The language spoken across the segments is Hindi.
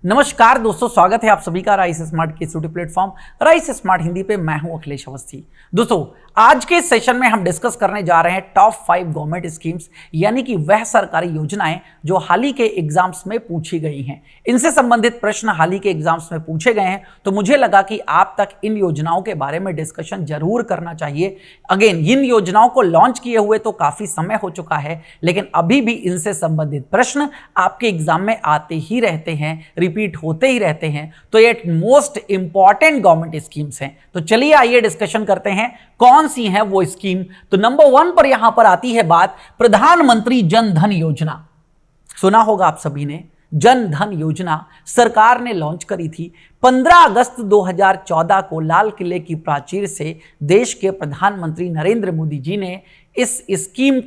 नमस्कार दोस्तों, स्वागत है आप सभी का राइस स्मार्ट के YouTube platform rice smart Hindi पे। मैं हूं अखिलेश अवस्थी। दोस्तों, आज के सेशन में हम डिस्कस करने जा रहे हैं टॉप 5 गवर्नमेंट स्कीम्स, यानी कि वह सरकारी योजनाएं जो हाल ही के एग्जाम्स में पूछी गई हैं। इनसे संबंधित प्रश्न हाल ही के एग्जाम्स में पूछे गए हैं, तो मुझे लगा कि आप तक इन योजनाओं के बारे में डिस्कशन जरूर करना चाहिए। अगेन, इन योजनाओं को लॉन्च किए हुए तो काफी समय हो चुका है, लेकिन अभी भी इनसे संबंधित प्रश्न आपके एग्जाम में आते ही रहते हैं, रिपीट होते ही रहते हैं। तो ये मोस्ट इंपॉर्टेंट गवर्नमेंट स्कीम्स हैं। तो चलिए आइए डिस्कशन करते हैं कौन सी है वो स्कीम। तो नंबर 1 पर यहां पर आती है बात प्रधानमंत्री जन धन योजना। सुना होगा आप सभी ने, जन धन योजना सरकार ने लॉन्च करी थी 15 अगस्त 2014 को लाल किले की प्राचीर से। देश के प्रधानमंत्री नरेंद्र मोदी जी ने इस स्कीम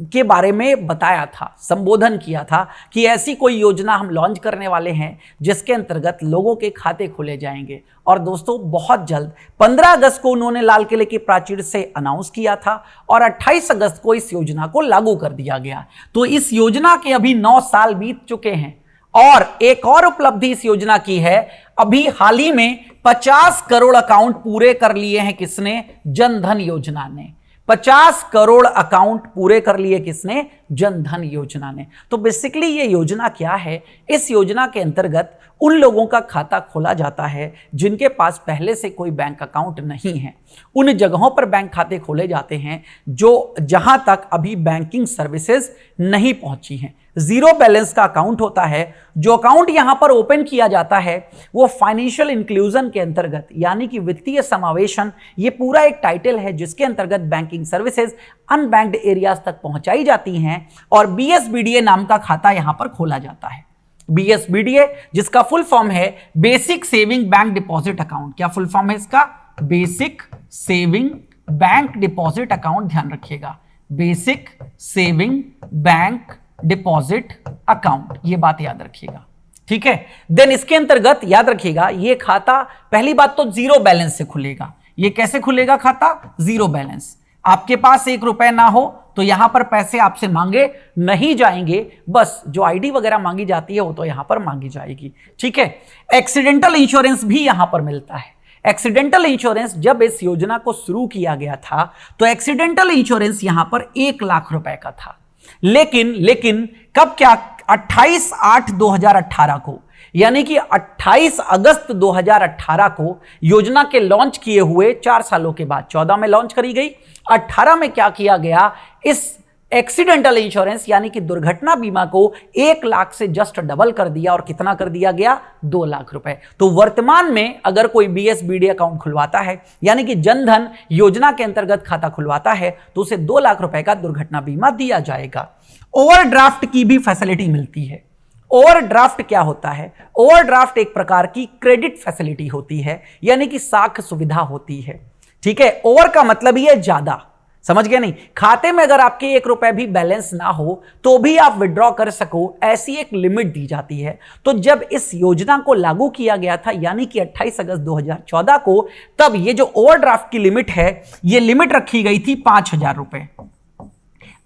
के बारे में बताया था, संबोधन किया था कि ऐसी कोई योजना हम लॉन्च करने वाले हैं जिसके अंतर्गत लोगों के खाते खोले जाएंगे। और दोस्तों, बहुत जल्द 15 अगस्त को उन्होंने लाल किले की प्राचीर से अनाउंस किया था और 28 अगस्त को इस योजना को लागू कर दिया गया। तो इस योजना के अभी 9 साल बीत चुके हैं। और एक और उपलब्धि इस योजना की है, अभी हाल ही में 50 करोड़ अकाउंट पूरे कर लिए हैं। किसने? जन धन योजना ने। 50 करोड़ अकाउंट पूरे कर लिए किसने? जन धन योजना ने। तो बेसिकली ये योजना क्या है? इस योजना के अंतर्गत उन लोगों का खाता खोला जाता है जिनके पास पहले से कोई बैंक अकाउंट नहीं है। उन जगहों पर बैंक खाते खोले जाते हैं जहां तक अभी बैंकिंग सर्विसेज नहीं पहुंची हैं। जीरो बैलेंस का अकाउंट होता है। जो अकाउंट यहां पर ओपन किया जाता है वो फाइनेंशियल इंक्लूजन के अंतर्गत, यानी कि वित्तीय समावेशन, ये पूरा एक टाइटल है जिसके अंतर्गत बैंकिंग सर्विसेज अनबैंक्ड एरियाज तक पहुंचाई जाती हैं और BSBDA नाम का खाता यहां पर खोला जाता है। BSBDA जिसका फुल फॉर्म है basic saving bank deposit account. क्या फुल फॉर्म है इसका? Basic saving bank deposit account. ध्यान रखिएगा, basic saving bank deposit account, ये बात याद रखिएगा, ठीक है। देन इसके अंतर्गत याद रखिएगा, ये खाता पहली बात तो जीरो बैलेंस से खुलेगा। ये कैसे खुलेगा खाता? Zero balance. आपके पास 1 रुपए ना हो तो यहां पर पैसे आपसे मांगे नहीं जाएंगे, बस जो आईडी वगैरह मांगी जाती है वो तो यहां पर मांगी जाएगी, ठीक है। एक्सीडेंटल इंश्योरेंस भी यहां पर मिलता है। एक्सीडेंटल इंश्योरेंस, जब इस योजना को शुरू किया गया था तो एक्सीडेंटल इंश्योरेंस यहां पर 1 लाख रुपए का था। लेकिन कब? क्या? 28/8/2018 को, यानी कि 28 अगस्त 2018 को योजना के लॉन्च किए हुए 4 सालों के बाद 14 में लॉन्च करी गई। 18 में क्या किया गया? इस एक्सीडेंटल इंश्योरेंस यानी कि दुर्घटना बीमा को 1 लाख से जस्ट डबल कर दिया। और कितना कर दिया गया? 2 लाख रुपए। तो वर्तमान में अगर कोई BSBD अकाउंट खुलवाता है, यानी कि जनधन योजना के अंतर्गत खाता खुलवाता है, तो उसे 2 लाख रुपए का दुर्घटना बीमा दिया जाएगा। ओवरड्राफ्ट की भी फैसिलिटी मिलती है। ओवरड्राफ्ट क्या होता है? ओवरड्राफ्ट एक प्रकार की क्रेडिट फैसिलिटी होती है, यानी कि साख सुविधा होती है, ठीक है। ओवर का मतलब ही है ज्यादा, समझ गए नहीं? खाते में अगर आपके 1 रुपए भी बैलेंस ना हो तो भी आप विड्रॉ कर सको, ऐसी एक लिमिट दी जाती है। तो जब इस योजना को लागू किया गया था, यानी कि 28 अगस्त 2014 को, तब ये जो ओवरड्राफ्ट की लिमिट है, ये लिमिट रखी गई थी 5,000 रुपए।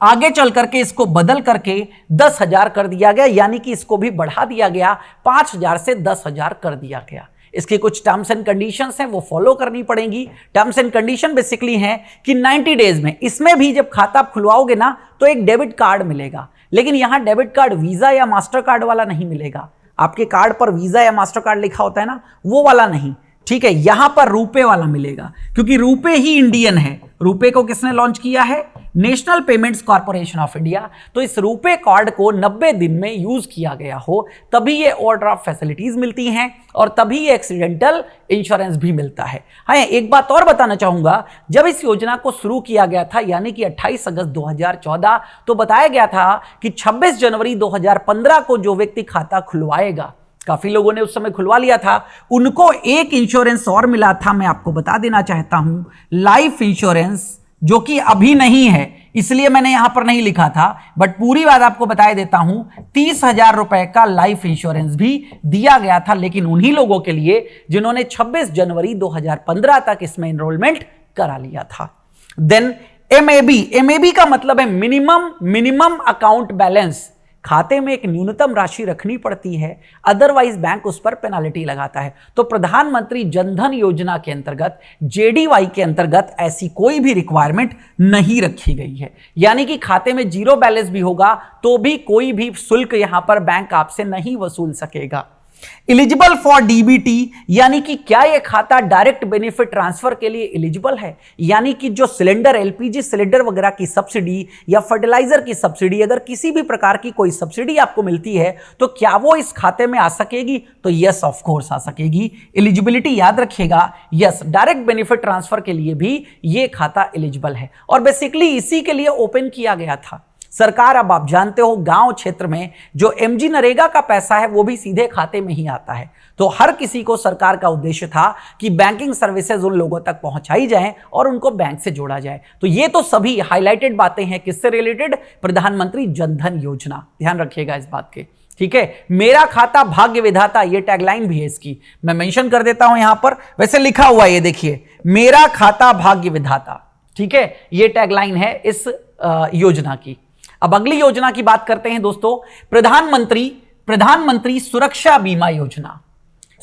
आगे चल करके इसको बदल करके 10,000 कर दिया गया, यानी कि इसको भी बढ़ा दिया गया, 5,000 से 10,000 कर दिया गया। इसकी कुछ टर्म्स एंड कंडीशंस हैं, वो फॉलो करनी पड़ेंगी। टर्म्स एंड कंडीशन बेसिकली हैं कि 90 डेज में, इसमें भी जब खाता आप खुलवाओगे ना तो एक डेबिट कार्ड मिलेगा, लेकिन यहां डेबिट कार्ड वीजा या मास्टर कार्ड वाला नहीं मिलेगा। आपके कार्ड पर वीजा या मास्टर कार्ड लिखा होता है ना, वो वाला नहीं, ठीक है। यहां पर रुपए वाला मिलेगा, क्योंकि रुपए ही इंडियन है। रुपए को किसने लॉन्च किया है? National payments corporation of India. तो इस रुपे कार्ड को 90 दिन में यूज किया गया हो तभी ये ओवरड्राफ्ट फैसिलिटीज मिलती हैं और तभी ये एक्सीडेंटल इंश्योरेंस भी मिलता है। हाँ, एक बात और बताना चाहूंगा, जब इस योजना को शुरू किया गया था, यानी कि 28 अगस्त 2014, तो बताया गया था कि 26 जनवरी 2015 को जो व्यक्ति खाता खुलवाएगा, काफी लोगों ने उस समय खुलवा लिया था, उनको एक इंश्योरेंस और मिला था। मैं आपको बता देना चाहता हूं, लाइफ इंश्योरेंस, जो कि अभी नहीं है, इसलिए मैंने यहां पर नहीं लिखा था, बट पूरी बात आपको बता देता हूं। 30,000 रुपए का लाइफ इंश्योरेंस भी दिया गया था, लेकिन उन्हीं लोगों के लिए जिन्होंने 26 जनवरी 2015 तक इसमें एनरोलमेंट करा लिया था। देन MAB का मतलब है मिनिमम अकाउंट बैलेंस। खाते में एक न्यूनतम राशि रखनी पड़ती है, अदरवाइज बैंक उस पर पेनाल्टी लगाता है। तो प्रधानमंत्री जनधन योजना के अंतर्गत, जेडीवाई के अंतर्गत ऐसी कोई भी रिक्वायरमेंट नहीं रखी गई है, यानी कि खाते में जीरो बैलेंस भी होगा तो भी कोई भी शुल्क यहां पर बैंक आपसे नहीं वसूल सकेगा। एलिजिबल फॉर डीबीटी, यानी कि क्या यह खाता डायरेक्ट बेनिफिट ट्रांसफर के लिए एलिजिबल है, यानी कि जो सिलेंडर, एलपीजी सिलेंडर वगैरह की सब्सिडी या फर्टिलाइजर की सब्सिडी, अगर किसी भी प्रकार की कोई सब्सिडी आपको मिलती है तो क्या वो इस खाते में आ सकेगी? तो यस ऑफ कोर्स आ सकेगी। एलिजिबिलिटी याद रखिएगा, यस, डायरेक्ट बेनिफिट ट्रांसफर के लिए भी यह खाता एलिजिबल है और बेसिकली इसी के लिए ओपन किया गया था। सरकार, अब आप जानते हो, गांव क्षेत्र में जो एमजी नरेगा का पैसा है वो भी सीधे खाते में ही आता है। तो हर किसी को सरकार का उद्देश्य था कि बैंकिंग सर्विसेज उन लोगों तक पहुंचाई जाए और उनको बैंक से जोड़ा जाए। तो ये तो सभी हाईलाइटेड बातें हैं किससे रिलेटेड? प्रधानमंत्री जनधन योजना। ध्यान रखिएगा इस बात के, ठीक है। मेरा खाता भाग्य विधाता, ये टैगलाइन भी है इसकी, मैं मेंशन कर देता हूं यहां पर। वैसे लिखा हुआ है, ये देखिए, मेरा खाता भाग्य विधाता, ठीक है, ये टैगलाइन है इस योजना की। अब अगली योजना की बात करते हैं दोस्तों, प्रधानमंत्री सुरक्षा बीमा योजना।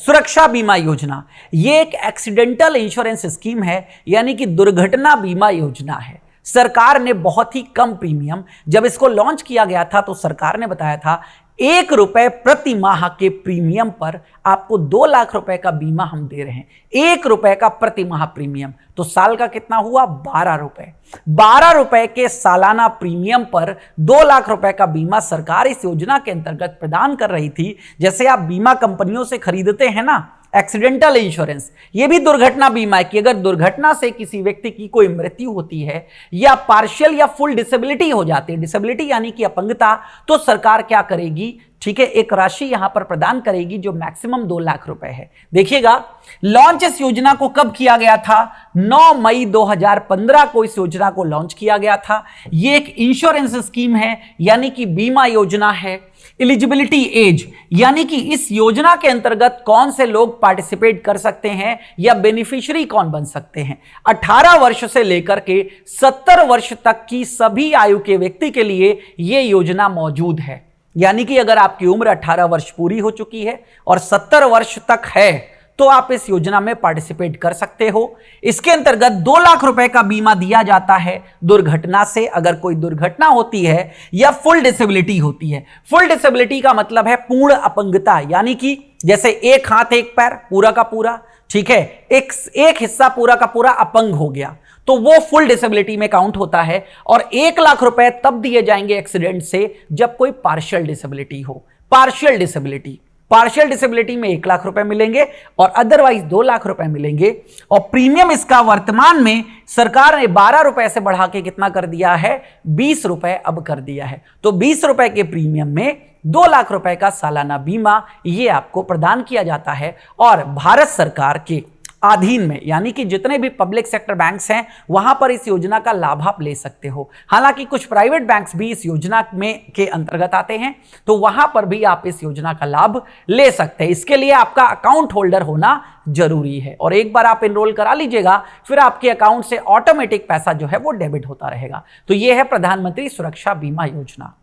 सुरक्षा बीमा योजना ये एक एक्सीडेंटल इंश्योरेंस स्कीम है, यानी कि दुर्घटना बीमा योजना है। सरकार ने बहुत ही कम प्रीमियम, जब इसको लॉन्च किया गया था तो सरकार ने बताया था ₹1 प्रति माह के प्रीमियम पर आपको 2 लाख रुपए का बीमा हम दे रहे हैं। ₹1 का प्रति माह प्रीमियम, तो साल का कितना हुआ? ₹12। ₹12 के सालाना प्रीमियम पर 2 लाख रुपए का बीमा सरकार इस योजना के अंतर्गत प्रदान कर रही थी। जैसे आप बीमा कंपनियों से खरीदते हैं ना एक्सीडेंटल इंश्योरेंस, ये भी दुर्घटना बीमा है कि अगर दुर्घटना से किसी व्यक्ति की कोई मृत्यु होती है या पार्शियल या फुल डिसेबिलिटी हो जाती है, डिसेबिलिटी यानी कि अपंगता, तो सरकार क्या करेगी? ठीक है, एक राशि यहां पर प्रदान करेगी जो मैक्सिमम 2 लाख रुपए है। देखिएगा, लॉन्च इस योजना को कब किया गया था? 9 मई 2015 को इस योजना को लॉन्च किया गया था। यह एक इंश्योरेंस स्कीम है, यानी कि बीमा योजना है। एलिजिबिलिटी एज, यानी कि इस योजना के अंतर्गत कौन से लोग पार्टिसिपेट कर सकते हैं या बेनिफिशियरी कौन बन सकते हैं? 18 वर्ष से लेकर के 70 वर्ष तक की सभी आयु के व्यक्ति के लिए यह योजना मौजूद है। यानी कि अगर आपकी उम्र 18 वर्ष पूरी हो चुकी है और 70 वर्ष तक है तो आप इस योजना में पार्टिसिपेट कर सकते हो। इसके अंतर्गत 2 लाख रुपए का बीमा दिया जाता है दुर्घटना से, अगर कोई दुर्घटना होती है या फुल डिसेबिलिटी होती है। फुल डिसेबिलिटी का मतलब है पूर्ण अपंगता, यानी कि जैसे एक हाथ एक पैर पूरा का पूरा, ठीक है, एक हिस्सा पूरा का पूरा अपंग हो गया तो वो फुल डिसेबिलिटी में काउंट होता है। और 1 लाख रुपए तब दिए जाएंगे एक्सीडेंट से जब कोई पार्शियल डिसेबिलिटी हो। पार्शियल डिसेबिलिटी में 1 लाख रुपए मिलेंगे और अदरवाइज 2 लाख रुपए मिलेंगे। और प्रीमियम इसका वर्तमान में सरकार ने ₹12 से बढ़ा के कितना कर दिया है? ₹20 अब कर दिया है। तो ₹20 के प्रीमियम में 2 लाख रुपए का सालाना बीमा ये आपको प्रदान किया जाता है। और भारत सरकार के अधीन में, यानी कि जितने भी पब्लिक सेक्टर बैंक्स हैं वहां पर इस योजना का लाभ आप ले सकते हो। हालांकि कुछ प्राइवेट बैंक्स भी इस योजना में के अंतर्गत आते हैं, तो वहां पर भी आप इस योजना का लाभ ले सकते हैं। इसके लिए आपका अकाउंट होल्डर होना जरूरी है और एक बार आप एनरोल करा लीजिएगा, फिर आपके अकाउंट से ऑटोमेटिक पैसा जो है वो डेबिट होता रहेगा। तो यह है प्रधानमंत्री सुरक्षा बीमा योजना।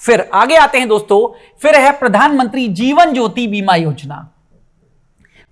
फिर आगे आते हैं दोस्तों, फिर है प्रधानमंत्री जीवन ज्योति बीमा योजना।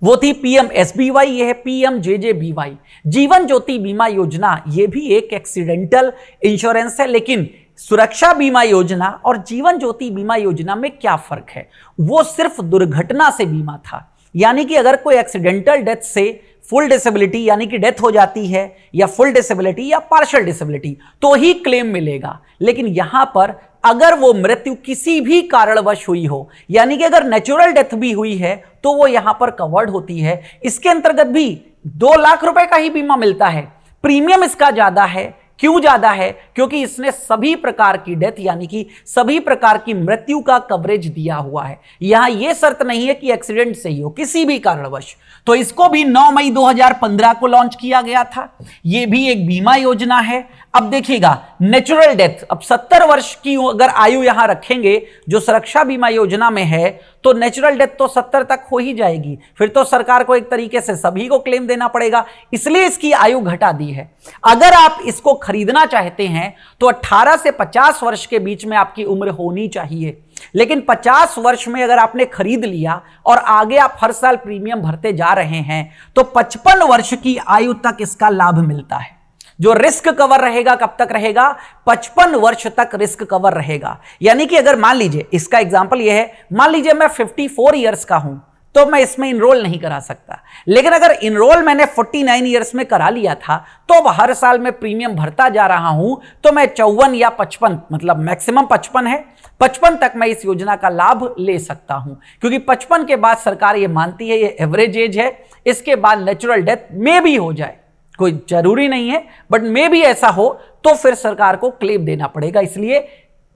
वो थी PMSBY, ये है PMJJBY। जीवन ज्योति बीमा योजना ये भी एक एक्सीडेंटल इंश्योरेंस है, लेकिन सुरक्षा बीमा योजना और जीवन ज्योति बीमा योजना में क्या फर्क है? वो सिर्फ दुर्घटना से बीमा था, यानी कि अगर कोई एक्सीडेंटल डेथ से फुल डिसेबिलिटी यानी कि डेथ हो जाती है या फुल डिसेबिलिटी या पार्शियल डिसेबिलिटी तो ही क्लेम मिलेगा। लेकिन यहां पर अगर वो मृत्यु किसी भी कारणवश हुई हो, यानी कि अगर नेचुरल डेथ भी हुई है तो वो यहां पर कवर्ड होती है। इसके अंतर्गत भी 2 लाख रुपए का ही बीमा मिलता है। प्रीमियम इसका ज्यादा है। क्यों ज्यादा है? क्योंकि इसने सभी प्रकार की डेथ यानी कि सभी प्रकार की मृत्यु का कवरेज दिया हुआ है। यहां यह शर्त नहीं है कि एक्सीडेंट से ही हो, किसी भी कारणवश। तो इसको भी 9 मई 2015 को लॉन्च किया गया था। यह भी एक बीमा योजना है। अब देखिएगा नेचुरल डेथ, अब 70 वर्ष की अगर आयु यहां रखेंगे जो सुरक्षा बीमा योजना में है, तो नेचुरल डेथ तो 70 तक हो ही जाएगी, फिर तो सरकार को एक तरीके से सभी को क्लेम देना पड़ेगा, इसलिए इसकी आयु घटा दी है। अगर आप इसको खरीदना चाहते हैं तो 18 से 50 वर्ष के बीच में आपकी उम्र होनी चाहिए, लेकिन 50 वर्ष में अगर आपने खरीद लिया और आगे आप हर साल प्रीमियम भरते जा रहे हैं तो 55 वर्ष की आयु तक इसका लाभ मिलता है। जो रिस्क कवर रहेगा कब तक रहेगा? 55 वर्ष तक रिस्क कवर रहेगा। यानी कि अगर मान लीजिए, इसका एग्जांपल यह है, मान लीजिए मैं 54 इयर्स का हूं तो मैं इसमें इनरोल नहीं करा सकता, लेकिन अगर इनरोल मैंने 49 इयर्स में करा लिया था तो अब हर साल मैं प्रीमियम भरता जा रहा हूं तो मैं 54 या 55, मतलब मैक्सिमम 55 है, 55 तक मैं इस योजना का लाभ ले सकता हूं, क्योंकि 55 के बाद सरकार ये मानती है ये एवरेज एज है। इसके बाद नेचुरल डेथ में भी हो जाए, कोई जरूरी नहीं है, बट में भी ऐसा हो तो फिर सरकार को क्लेम देना पड़ेगा। इसलिए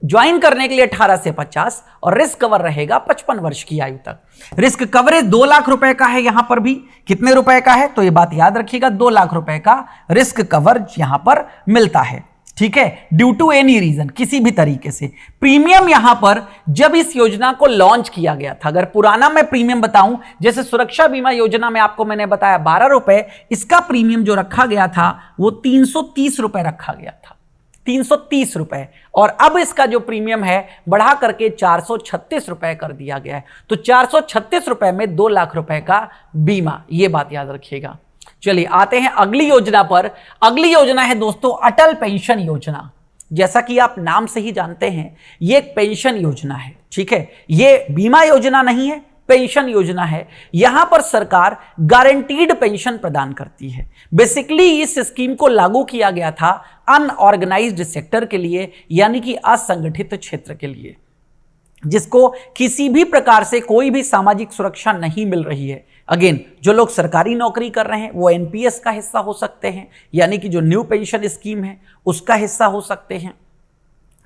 ज्वाइन करने के लिए 18 से 50 और रिस्क कवर रहेगा 55 वर्ष की आयु तक। रिस्क कवरेज 2 लाख रुपए का है, यहां पर भी कितने रुपए का है तो यह बात याद रखिएगा, 2 लाख रुपए का रिस्क कवर यहां पर मिलता है। ठीक है, ड्यू टू एनी रीजन, किसी भी तरीके से। प्रीमियम यहां पर जब इस योजना को लॉन्च किया गया था, अगर पुराना मैं प्रीमियम बताऊं, जैसे सुरक्षा बीमा योजना में आपको मैंने बताया 12 रुपए, इसका प्रीमियम जो रखा गया था वो 330 रुपए रखा गया था, 330 रुपए, और अब इसका जो प्रीमियम है बढ़ा करके 436 रुपए कर दिया गया है। तो 436 रुपए में 2 लाख रुपए का बीमा, यह बात याद रखिएगा। चलिए आते हैं अगली योजना पर। अगली योजना है दोस्तों अटल पेंशन योजना। जैसा कि आप नाम से ही जानते हैं ये एक पेंशन योजना है। ठीक है, ये बीमा योजना नहीं है, पेंशन योजना है। यहां पर सरकार गारंटीड पेंशन प्रदान करती है। बेसिकली इस स्कीम को लागू किया गया था अनऑर्गेनाइज्ड सेक्टर के लिए, यानी कि असंगठित क्षेत्र के लिए, जिसको किसी भी प्रकार से कोई भी सामाजिक सुरक्षा नहीं मिल रही है। अगेन, जो लोग सरकारी नौकरी कर रहे हैं वो एनपीएस का हिस्सा हो सकते हैं, यानी कि जो न्यू पेंशन स्कीम है उसका हिस्सा हो सकते हैं।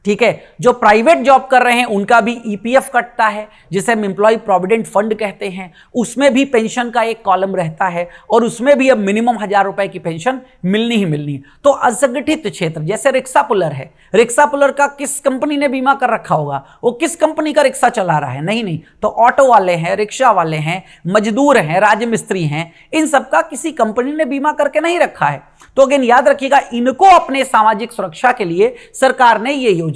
ठीक है, जो प्राइवेट जॉब कर रहे हैं उनका भी ईपीएफ कटता है, जिसे हम एम्प्लॉय प्रोविडेंट फंड कहते हैं, उसमें भी पेंशन का एक कॉलम रहता है और उसमें भी अब मिनिमम 1000 रुपए की पेंशन मिलनी ही मिलनी है। तो असंगठित क्षेत्र, जैसे रिक्शा पुलर है, रिक्शा पुलर का किस कंपनी ने बीमा कर रखा होगा? वो किस कंपनी का रिक्शा चला रहा है? नहीं, तो ऑटो वाले हैं, रिक्शा वाले हैं, मजदूर हैं, राजमिस्त्री हैं, इन सबका किसी कंपनी ने बीमा करके नहीं रखा है। तो अगेन याद रखिएगा, इनको अपने सामाजिक सुरक्षा के लिए सरकार ने ये योजना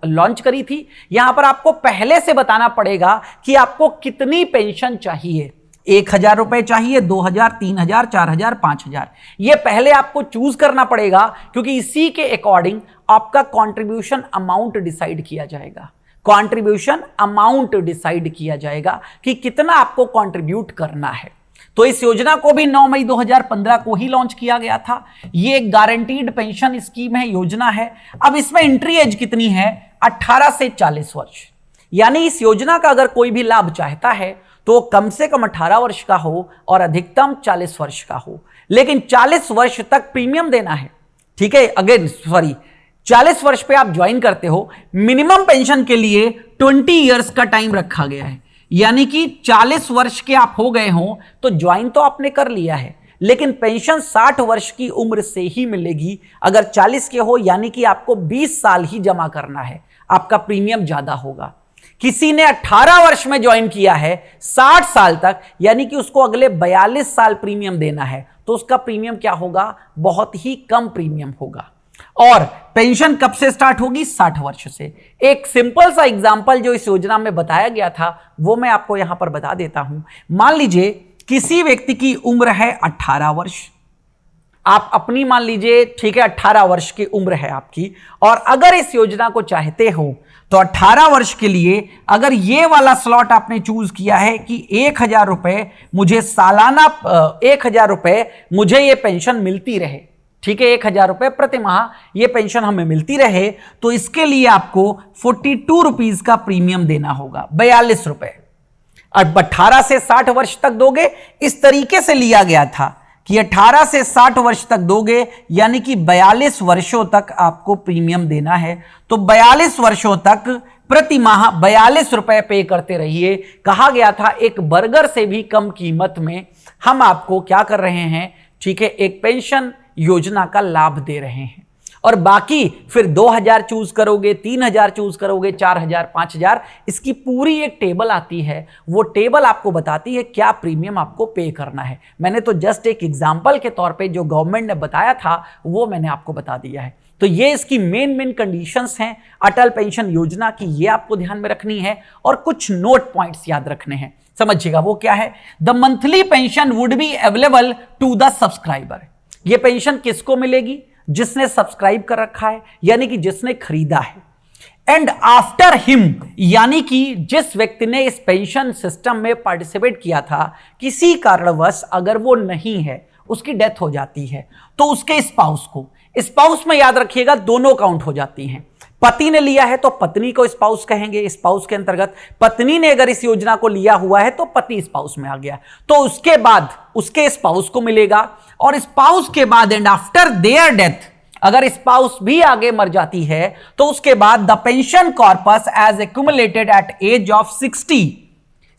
लॉन्च करी थी। यहां पर आपको पहले से बताना पड़ेगा कि आपको कितनी पेंशन चाहिए, 1000 रुपए चाहिए, 2000, 3000, 4000, 5000, ये पहले आपको चूज करना पड़ेगा, क्योंकि इसी के अकॉर्डिंग आपका कंट्रीब्यूशन अमाउंट डिसाइड किया जाएगा। कंट्रीब्यूशन अमाउंट डिसाइड किया जाएगा कि कितना आपको कंट्रीब्यूट करना है। तो इस योजना को भी 9 मई 2015 को ही लॉन्च किया गया था। ये एक गारंटीड पेंशन स्कीम है, योजना है। अब इसमें एंट्री एज कितनी है? 18 से 40 वर्ष। यानी इस योजना का अगर कोई भी लाभ चाहता है तो कम से कम 18 वर्ष का हो और अधिकतम 40 वर्ष का हो, लेकिन 40 वर्ष तक प्रीमियम देना है। ठीक है, अगेन 40 वर्ष पे आप ज्वाइन करते हो। मिनिमम पेंशन के लिए 20 इयर्स का टाइम रखा गया है, यानी कि 40 वर्ष के आप हो गए हो तो ज्वाइन तो आपने कर लिया है, लेकिन पेंशन 60 वर्ष की उम्र से ही मिलेगी। अगर 40 के हो यानी कि आपको 20 साल ही जमा करना है, आपका प्रीमियम ज्यादा होगा। किसी ने 18 वर्ष में ज्वाइन किया है 60 साल तक, यानी कि उसको अगले 42 साल प्रीमियम देना है, तो उसका प्रीमियम क्या होगा? बहुत ही कम प्रीमियम होगा। और पेंशन कब से स्टार्ट होगी? 60 वर्ष से। एक सिंपल सा एग्जांपल जो इस योजना में बताया गया था वो मैं आपको यहां पर बता देता हूं। मान लीजिए किसी व्यक्ति की उम्र है 18 वर्ष, आप अपनी मान लीजिए, ठीक है, 18 वर्ष की उम्र है आपकी, और अगर इस योजना को चाहते हो तो 18 वर्ष के लिए अगर ये वाला स्लॉट आपने चूज किया है कि 1000 रुपए मुझे सालाना, 1000 रुपए मुझे ये पेंशन मिलती रहे, ठीक है, 1000 रुपए प्रति माह ये पेंशन हमें मिलती रहे, तो इसके लिए आपको 42 रुपीज का प्रीमियम देना होगा, 42 रुपए। अब 18 से 60 वर्ष तक दोगे, इस तरीके से लिया गया था कि 18 से 60 वर्ष तक दोगे, यानी कि 42 वर्षों तक आपको प्रीमियम देना है। तो 42 वर्षों तक प्रति माह 42 रुपए पे करते रहिए। कहा गया था एक बर्गर से भी कम कीमत में हम आपको क्या कर रहे हैं, ठीक है, एक पेंशन योजना का लाभ दे रहे हैं। और बाकी फिर 2000 चूज करोगे, 3000 चूज करोगे, 4000, 5000, इसकी पूरी एक टेबल आती है। वो टेबल आपको बताती है क्या प्रीमियम आपको पे करना है। मैंने तो जस्ट एक एग्जांपल के तौर पे जो गवर्नमेंट ने बताया था वो मैंने आपको बता दिया है। तो ये इसकी मेन कंडीशंस हैं अटल पेंशन योजना की, ये आपको ध्यान में रखनी है और कुछ नोट पॉइंट्स याद रखने हैं। समझिएगा वो क्या है। The monthly pension would be available to the subscriber. ये पेंशन किसको मिलेगी? जिसने सब्सक्राइब कर रखा है, यानी कि जिसने खरीदा है। एंड आफ्टर हिम, यानी कि जिस व्यक्ति ने इस पेंशन सिस्टम में पार्टिसिपेट किया था, किसी कारणवश अगर वो नहीं है, उसकी डेथ हो जाती है, तो उसके स्पाउस को, स्पाउस में याद रखिएगा दोनों काउंट हो जाती हैं। पति ने लिया है तो पत्नी को स्पाउस कहेंगे। स्पाउस के अंतर्गत पत्नी ने अगर इस योजना को लिया हुआ है तो पति स्पाउस में आ गया, तो उसके बाद उसके स्पाउस को मिलेगा। और स्पाउस के बाद एंड आफ्टर देयर डेथ, अगर स्पाउस भी आगे मर जाती है तो उसके बाद the pension corpus as accumulated at age of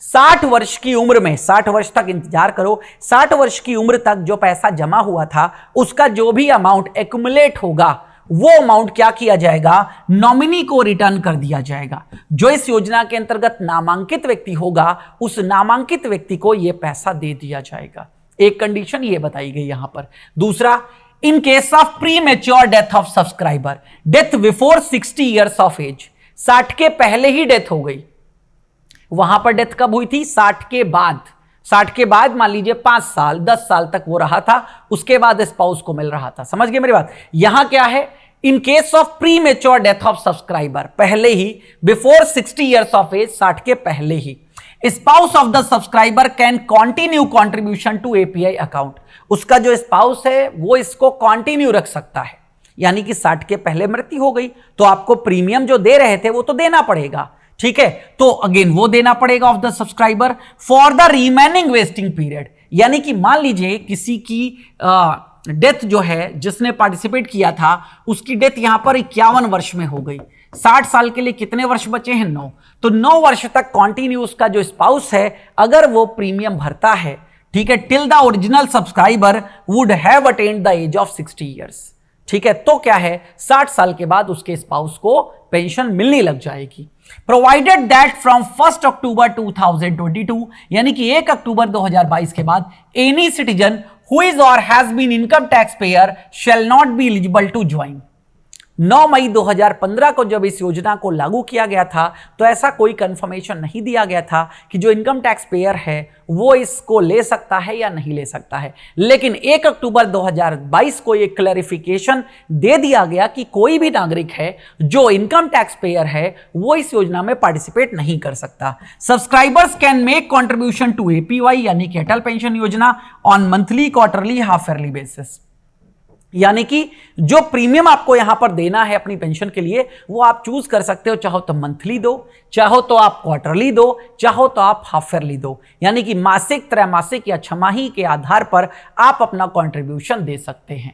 60 वर्ष की उम्र में, 60 वर्ष तक इंतजार करो, 60 वर्ष की उम्र तक जो पैसा जमा हुआ था उसका जो भी अमाउंट एक्यूमुलेट होगा वो अमाउंट क्या किया जाएगा? नॉमिनी को रिटर्न कर दिया जाएगा। जो इस योजना के अंतर्गत नामांकित व्यक्ति होगा उस नामांकित व्यक्ति को यह पैसा दे दिया जाएगा। एक कंडीशन ये बताई गई यहां पर। दूसरा, in case of premature death of subscriber, death before 60 years of age, 60 के पहले ही डेथ हो गई। वहां पर डेथ कब हुई थी? 60 के बाद। 60 के बाद मान लीजिए 5 साल 10 साल तक वो रहा था, उसके बाद स्पाउस को मिल रहा था। समझ गए मेरी बात? यहां क्या है? In case of premature death of subscriber, पहले ही, बिफोर 60 ईयर्स ऑफ एज, 60 के पहले ही, spouse of the subscriber can continue contribution to API account. उसका जो स्पाउस है वो इसको कंटिन्यू रख सकता है। यानी कि 60 के पहले मृत्यु हो गई तो आपको प्रीमियम जो दे रहे थे वो तो देना पड़ेगा, ठीक है? तो अगेन वो देना पड़ेगा of the subscriber for the remaining vesting period. यानी कि मान लीजिए किसी की डेथ जो है, जिसने पार्टिसिपेट किया था, उसकी डेथ यहां पर 51 वर्ष में हो गई। 60 साल के लिए कितने वर्ष बचे हैं? 9। तो 9 वर्ष तक कंटिन्यू उसका जो स्पाउस है अगर वो प्रीमियम भरता है, ठीक है, till the original subscriber would have attend the age of 60 years, ठीक है? तो क्या है, 60 साल के बाद उसके स्पाउस को पेंशन मिलने लग जाएगी। प्रोवाइडेड दैट फ्रॉम 1 अक्टूबर 2022, यानी कि 1 अक्टूबर 2022 के बाद any citizen who is or has been income taxpayer shall not be eligible to join। 9 मई 2015 को जब इस योजना को लागू किया गया था तो ऐसा कोई कंफर्मेशन नहीं दिया गया था कि जो इनकम टैक्स पेयर है वो इसको ले सकता है या नहीं ले सकता है। लेकिन 1 अक्टूबर 2022 को एक क्लैरिफिकेशन दे दिया गया कि कोई भी नागरिक है जो इनकम टैक्स पेयर है वो इस योजना में पार्टिसिपेट नहीं कर सकता। Subscribers can make contribution to APY, यानी कि Atal pension Yojana, on monthly, quarterly, half yearly basis. यानी कि जो प्रीमियम आपको यहां पर देना है अपनी पेंशन के लिए वो आप चूज कर सकते हो, चाहो तो मंथली दो, चाहो तो आप क्वार्टरली दो, चाहो तो आप हाफ ईयरली दो। यानी कि मासिक, त्रैमासिक या छमाही के आधार पर आप अपना कंट्रीब्यूशन दे सकते हैं,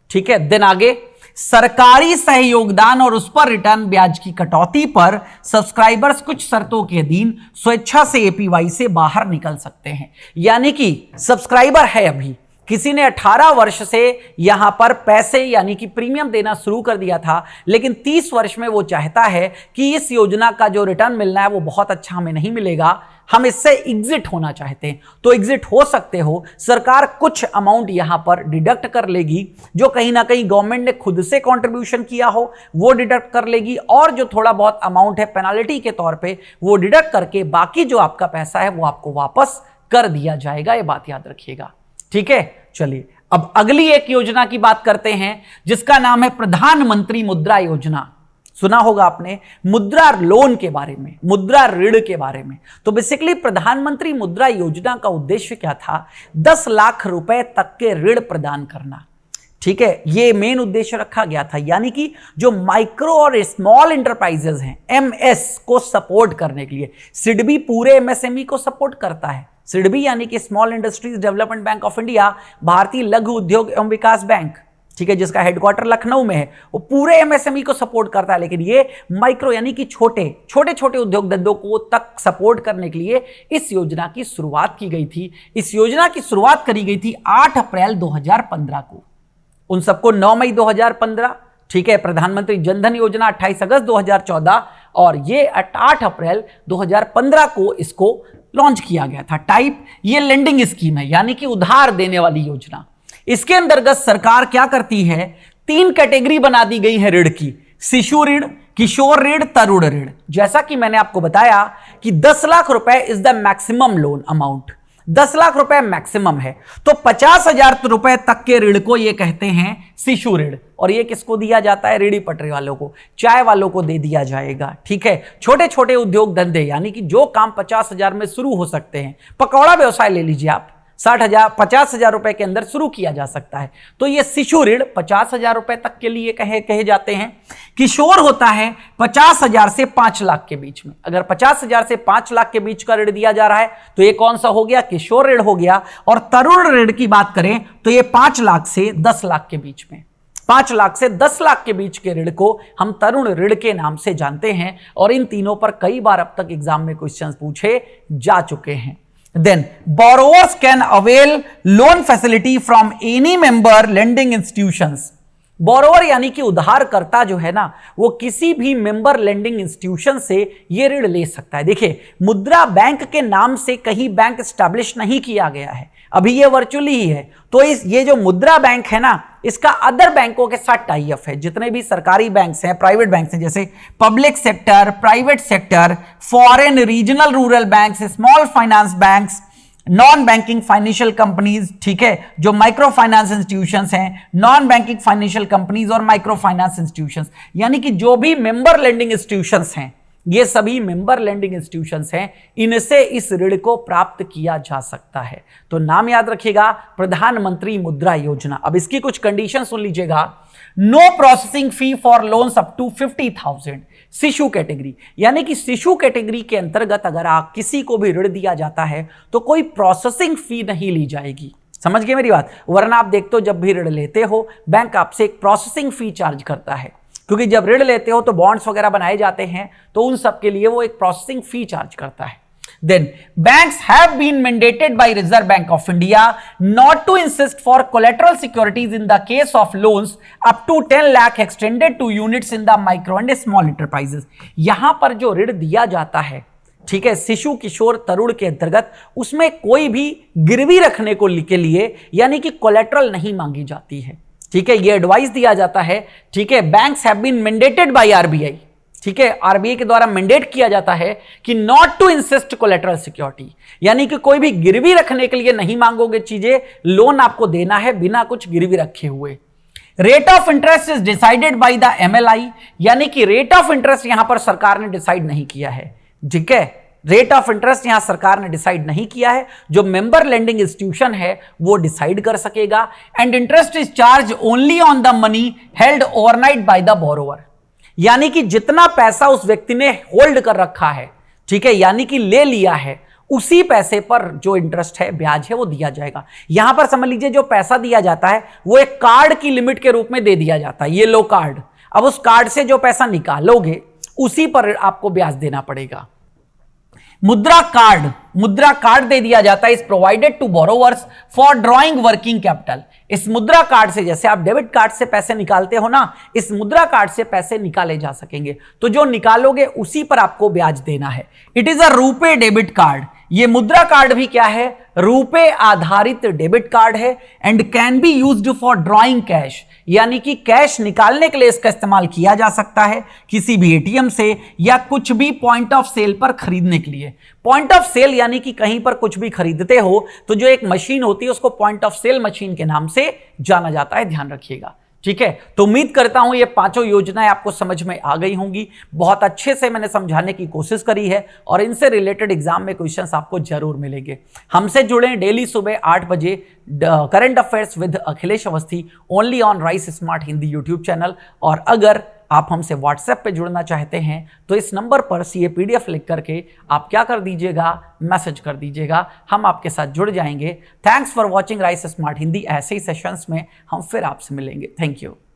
ठीक है? दिन आगे, सरकारी सहयोगदान और उस पर रिटर्न ब्याज की कटौती पर सब्सक्राइबर्स कुछ शर्तों के अधीन स्वेच्छा से एपीवाई से बाहर निकल सकते हैं। यानी कि सब्सक्राइबर है, अभी किसी ने 18 वर्ष से यहां पर पैसे यानी कि प्रीमियम देना शुरू कर दिया था, लेकिन 30 वर्ष में वो चाहता है कि इस योजना का जो रिटर्न मिलना है वो बहुत अच्छा हमें नहीं मिलेगा, हम इससे एग्जिट होना चाहते हैं, तो एग्जिट हो सकते हो। सरकार कुछ अमाउंट यहां पर डिडक्ट कर लेगी, जो कहीं ना कहीं गवर्नमेंट ने खुद से कंट्रीब्यूशन किया हो वो डिडक्ट कर लेगी, और जो थोड़ा बहुत अमाउंट है पेनाल्टी के तौर पे वो डिडक्ट करके बाकी जो आपका पैसा है वो आपको वापस कर दिया जाएगा। ये बात याद रखिएगा, ठीक है? चलिए अब अगली एक योजना की बात करते हैं जिसका नाम है प्रधानमंत्री मुद्रा योजना। सुना होगा आपने मुद्रा लोन के बारे में, मुद्रा ऋण के बारे में। तो बेसिकली प्रधानमंत्री मुद्रा योजना का उद्देश्य क्या था? 10 लाख रुपए तक के ऋण प्रदान करना, ठीक है? ये मेन उद्देश्य रखा गया था। यानी कि जो माइक्रो और स्मॉल इंटरप्राइजेस हैं, एमएस को सपोर्ट करने के लिए, सिडबी पूरे एमएसएमई को सपोर्ट करता है। सिडबी यानी कि small industries development bank of India, भारतीय लघु उद्योग एवं विकास बैंक, ठीक है, जिसका हेडक्वार्टर लखनऊ में है, वो पूरे एमएसएमई को सपोर्ट करता है। लेकिन ये माइक्रो यानी कि छोटे छोटे उद्योग धंधों को तक सपोर्ट करने के लिए इस योजना की शुरुआत की गई थी। इस योजना की शुरुआत करी गई थी 8 अप्रैल 2015 को। उन सबको 9 मई 2015 ठीक है, प्रधानमंत्री जनधन योजना 28 अगस्त 2014 और ये 8 अप्रैल 2015 को इसको लॉन्च किया गया था। टाइप ये लेंडिंग स्कीम है, यानी कि उधार देने वाली योजना। इसके अंतर्गत सरकार क्या करती है, 3 कैटेगरी बना दी गई है ऋण की, शिशु ऋण, किशोर ऋण, तरुण ऋण। जैसा कि मैंने आपको बताया कि 10 लाख रुपए is the maximum loan amount, 10 lakh रुपए मैक्सिमम है, तो 50,000 रुपए तक के ऋण को ये कहते हैं शिशु ऋण। और ये किसको दिया जाता है, रेडी पटरी वालों को, चाय वालों को दे दिया जाएगा। ठीक है, छोटे छोटे उद्योग धंधे, यानी कि जो काम 50,000 में शुरू हो सकते हैं, पकौड़ा व्यवसाय ले लीजिए आप, 60,000 50,000 रुपए के अंदर शुरू किया जा सकता है, तो ये शिशु ऋण 50,000 रुपए तक के लिए कहे जाते हैं। किशोर होता है 50,000 से 5 लाख के बीच में। अगर 50,000 से 5 लाख के बीच का ऋण दिया जा रहा है तो ये कौन सा हो गया, किशोर ऋण हो गया। और तरुण ऋण की बात करें तो ये 5 लाख से 10 लाख के बीच में, 5 लाख से 10 लाख के बीच के ऋण को हम तरुण ऋण के नाम से जानते हैं। और इन तीनों पर कई बार अब तक एग्जाम में क्वेश्चंस पूछे जा चुके हैं। Then borrowers can avail loan facility from any member lending institutions. Borrower यानी कि उधारकर्ता जो है ना, वो किसी भी मेंबर लेंडिंग इंस्टीट्यूशन से ये ऋण ले सकता है। देखिए, मुद्रा बैंक के नाम से कहीं बैंक स्टैब्लिश नहीं किया गया है, अभी ये वर्चुअली ही है। तो ये जो मुद्रा बैंक है ना, इसका अदर बैंकों के साथ टाई अप है। जितने भी सरकारी बैंक्स हैं, प्राइवेट बैंक्स हैं, जैसे public sector, private sector, foreign, regional rural banks, small finance banks, non banking financial companies, ठीक है, जो माइक्रो फाइनेंस इंस्टीट्यूशंस हैं, नॉन बैंकिंग फाइनेंशियल कंपनीज और माइक्रो फाइनेंस इंस्टीट्यूशंस, यानी कि जो भी मेंबर लेंडिंग इंस्टीट्यूशंस हैं, ये सभी मेंबर लेंडिंग इंस्टीट्यूशंस हैं, इनसे इस ऋण को प्राप्त किया जा सकता है। तो नाम याद रखिएगा, प्रधानमंत्री मुद्रा योजना। अब इसकी कुछ कंडीशन सुन लीजिएगा। No processing fee for loans up to 50,000, Shishu category, यानी कि शिशु कैटेगरी के अंतर्गत अगर आप किसी को भी ऋण दिया जाता है तो कोई प्रोसेसिंग फी नहीं ली जाएगी। समझ गए मेरी बात? वरना आप देखते हो जब भी ऋण लेते हो बैंक आपसे एक प्रोसेसिंग फी चार्ज करता है, क्योंकि जब ऋण लेते हो तो बॉन्ड्स वगैरह बनाए जाते हैं, तो उन सब के लिए वो एक प्रोसेसिंग फी चार्ज करता है। Then banks have been mandated by Reserve Bank of India not to insist for collateral securities in the case of loans up to 10 lakh extended to units in the micro and small enterprises। यहां पर जो ऋण दिया जाता है, ठीक है, शिशु किशोर तरुण के अंतर्गत, उसमें कोई भी गिरवी रखने को के लिए यानी कि कोलेट्रल नहीं मांगी जाती है। ठीक है, ये एडवाइस दिया जाता है। ठीक है, banks have been mandated by RBI, ठीक है, आरबीआई के द्वारा मैंडेट किया जाता है कि not to insist collateral security, यानी कि कोई भी गिरवी रखने के लिए नहीं मांगोगे चीजें, लोन आपको देना है बिना कुछ गिरवी रखे हुए। Rate of interest is decided by the MLI, यानी कि रेट ऑफ इंटरेस्ट यहां पर सरकार ने डिसाइड नहीं किया है। ठीक है, रेट ऑफ इंटरेस्ट यहां सरकार ने डिसाइड नहीं किया है, जो मेंबर लेंडिंग इंस्टीट्यूशन है वो डिसाइड कर सकेगा। And interest is charge only on the money held overnight by the borrower, यानी कि जितना पैसा उस व्यक्ति ने होल्ड कर रखा है, ठीक है, यानी कि ले लिया है, उसी पैसे पर जो इंटरेस्ट है, ब्याज है, वो दिया जाएगा। यहां पर समझ लीजिए जो पैसा दिया जाता है वो एक कार्ड की लिमिट के रूप में दे दिया जाता है, ये लो कार्ड। अब उस कार्ड से जो पैसा निकालोगे उसी पर आपको ब्याज देना पड़ेगा। मुद्रा कार्ड दे दिया जाता है, is provided to borrowers for drawing working capital. इस मुद्रा कार्ड से, जैसे आप डेबिट कार्ड से पैसे निकालते हो ना, इस मुद्रा कार्ड से पैसे निकाले जा सकेंगे, तो जो निकालोगे उसी पर आपको ब्याज देना है। It is a RuPay debit card, ये मुद्रा कार्ड भी क्या है, रुपे आधारित डेबिट कार्ड है। And can be used for drawing cash, यानी कि कैश निकालने के लिए इसका इस्तेमाल किया जा सकता है, किसी भी एटीएम से या कुछ भी पॉइंट ऑफ सेल पर खरीदने के लिए। पॉइंट ऑफ सेल यानी कि कहीं पर कुछ भी खरीदते हो तो जो एक मशीन होती है उसको पॉइंट ऑफ सेल मशीन के नाम से जाना जाता है, ध्यान रखिएगा। ठीक है, तो उम्मीद करता हूं ये पांचों योजनाएं आपको समझ में आ गई होंगी। बहुत अच्छे से मैंने समझाने की कोशिश करी है और इनसे रिलेटेड एग्जाम में क्वेश्चंस आपको जरूर मिलेंगे। हमसे जुड़े डेली सुबह 8 बजे current affairs with Akhilesh Awasthi only on rice smart Hindi YouTube channel. और अगर आप हमसे व्हाट्सएप पे जुड़ना चाहते हैं तो इस नंबर पर सीए पीडीएफ लिख करके आप क्या कर दीजिएगा, मैसेज कर दीजिएगा, हम आपके साथ जुड़ जाएंगे। Thanks for watching rice smart Hindi. ऐसे ही सेशंस में हम फिर आपसे मिलेंगे। Thank you.